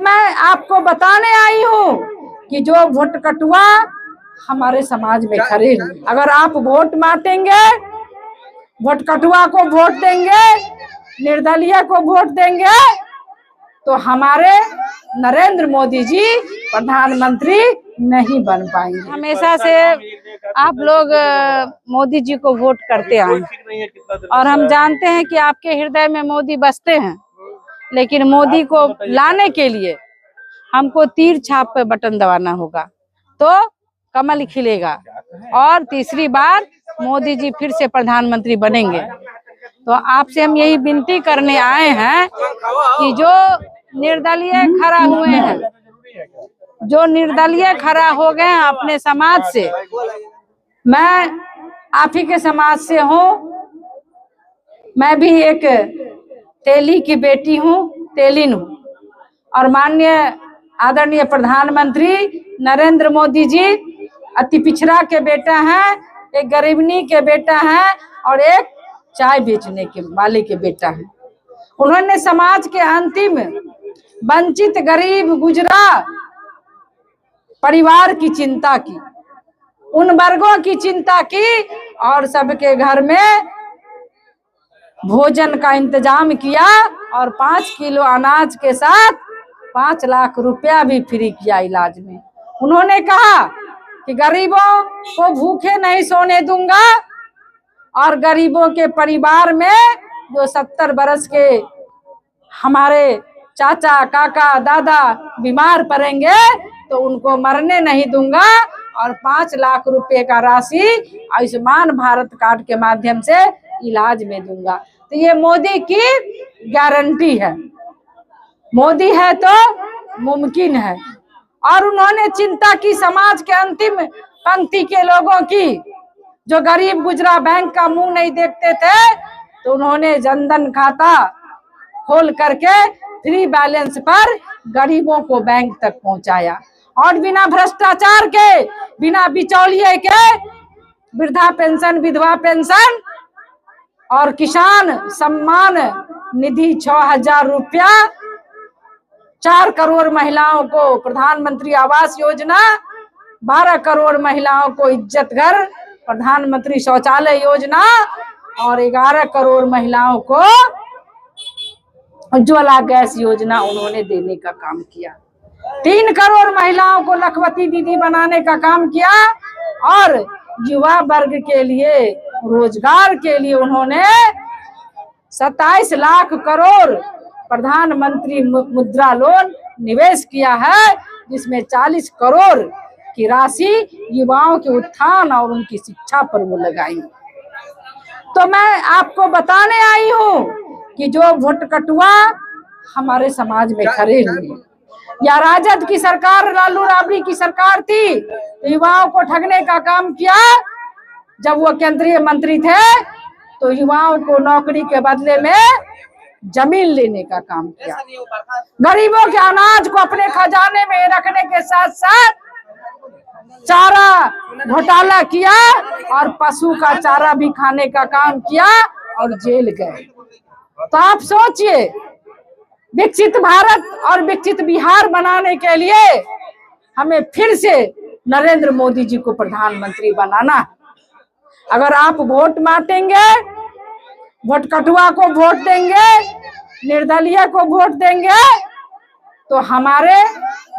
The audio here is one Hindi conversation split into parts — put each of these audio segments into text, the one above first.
मैं आपको बताने आई हूँ कि जो वोट कटुआ हमारे समाज में खड़े, अगर आप वोट बांटेंगे, वोट कटुआ को वोट देंगे, निर्दलीय को वोट देंगे, तो हमारे नरेंद्र मोदी जी प्रधानमंत्री नहीं बन पाएंगे। हमेशा से आप लोग मोदी जी को वोट करते आए और हम जानते हैं कि आपके हृदय में मोदी बसते हैं, लेकिन मोदी को लाने के लिए हमको तीर छाप पे बटन दबाना होगा तो कमल खिलेगा और तीसरी बार मोदी जी फिर से प्रधानमंत्री बनेंगे। तो आपसे हम यही विनती करने आए हैं कि जो निर्दलीय खड़ा हुए हैं, जो निर्दलीय खड़ा हो गए हैं अपने समाज से, मैं आप ही के समाज से हूँ, मैं भी एक तेली की बेटी हूँ, तेलिन हूँ, और माननीय आदरणीय प्रधानमंत्री नरेंद्र मोदी जी अति पिछड़ा के बेटा हैं, एक गरीबनी के बेटा हैं और एक चाय बेचने के वाले के बेटा हैं। उन्होंने समाज के अंतिम वंचित गरीब गुजरा परिवार की चिंता की, उन वर्गों की चिंता की और सबके घर में भोजन का इंतजाम किया और 5 किलो अनाज के साथ 5 लाख रुपया भी फ्री किया इलाज में। उन्होंने कहा कि गरीबों को भूखे नहीं सोने दूंगा और गरीबों के परिवार में जो 70 बरस के हमारे चाचा काका दादा बीमार पड़ेंगे तो उनको मरने नहीं दूंगा और 5 लाख रुपए का राशि आयुष्मान भारत कार्ड के माध्यम से इलाज में दूंगा। तो ये मोदी की गारंटी है, मोदी है तो मुमकिन है। और उन्होंने चिंता की समाज के अंतिम पंक्ति के लोगों की, जो गरीब गुजरा बैंक का मुंह नहीं देखते थे, तो उन्होंने जनधन खाता खोल करके फ्री बैलेंस पर गरीबों को बैंक तक पहुंचाया और बिना भ्रष्टाचार के, बिना बिचौलिए के वृद्धा पेंशन, विधवा पेंशन और किसान सम्मान निधि 6000 रुपया, 4 करोड़ महिलाओं को प्रधानमंत्री आवास योजना, 12 करोड़ महिलाओं को इज्जत घर प्रधानमंत्री शौचालय योजना और 11 करोड़ महिलाओं को उज्ज्वला गैस योजना उन्होंने देने का काम किया। 3 करोड़ महिलाओं को लखपति दीदी बनाने का काम किया और युवा वर्ग के लिए, रोजगार के लिए उन्होंने 27 लाख करोड़ प्रधानमंत्री मुद्रा लोन निवेश किया है, जिसमें 40 करोड़ की राशि युवाओं के उत्थान और उनकी शिक्षा पर वो लगाई। तो मैं आपको बताने आई हूँ कि जो वोट कटुआ हमारे समाज में खड़े हुए, या राजद की सरकार, लालू राबड़ी की सरकार थी, तो युवाओं को ठगने का काम किया। जब वो केंद्रीय मंत्री थे तो युवाओं को नौकरी के बदले में जमीन लेने का काम किया, गरीबों के अनाज को अपने खजाने में रखने के साथ साथ चारा घोटाला किया और पशु का चारा भी खाने का काम किया और जेल गए। तो आप सोचिए, विकसित भारत और विकसित बिहार बनाने के लिए हमें फिर से नरेंद्र मोदी जी को प्रधानमंत्री बनाना है। अगर आप वोट बांटेंगे, वोट कटुआ को वोट देंगे, निर्दलीय को वोट देंगे, तो हमारे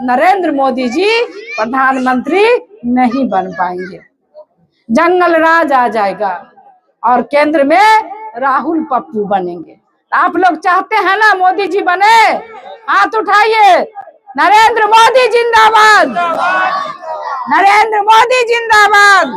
नरेंद्र मोदी जी प्रधानमंत्री नहीं बन पाएंगे। जंगल राज आ जाएगा और केंद्र में राहुल पप्पू बनेंगे। आप लोग चाहते हैं ना मोदी जी बने? हाथ उठाइए। नरेंद्र मोदी जिंदाबाद, नरेंद्र मोदी जिंदाबाद।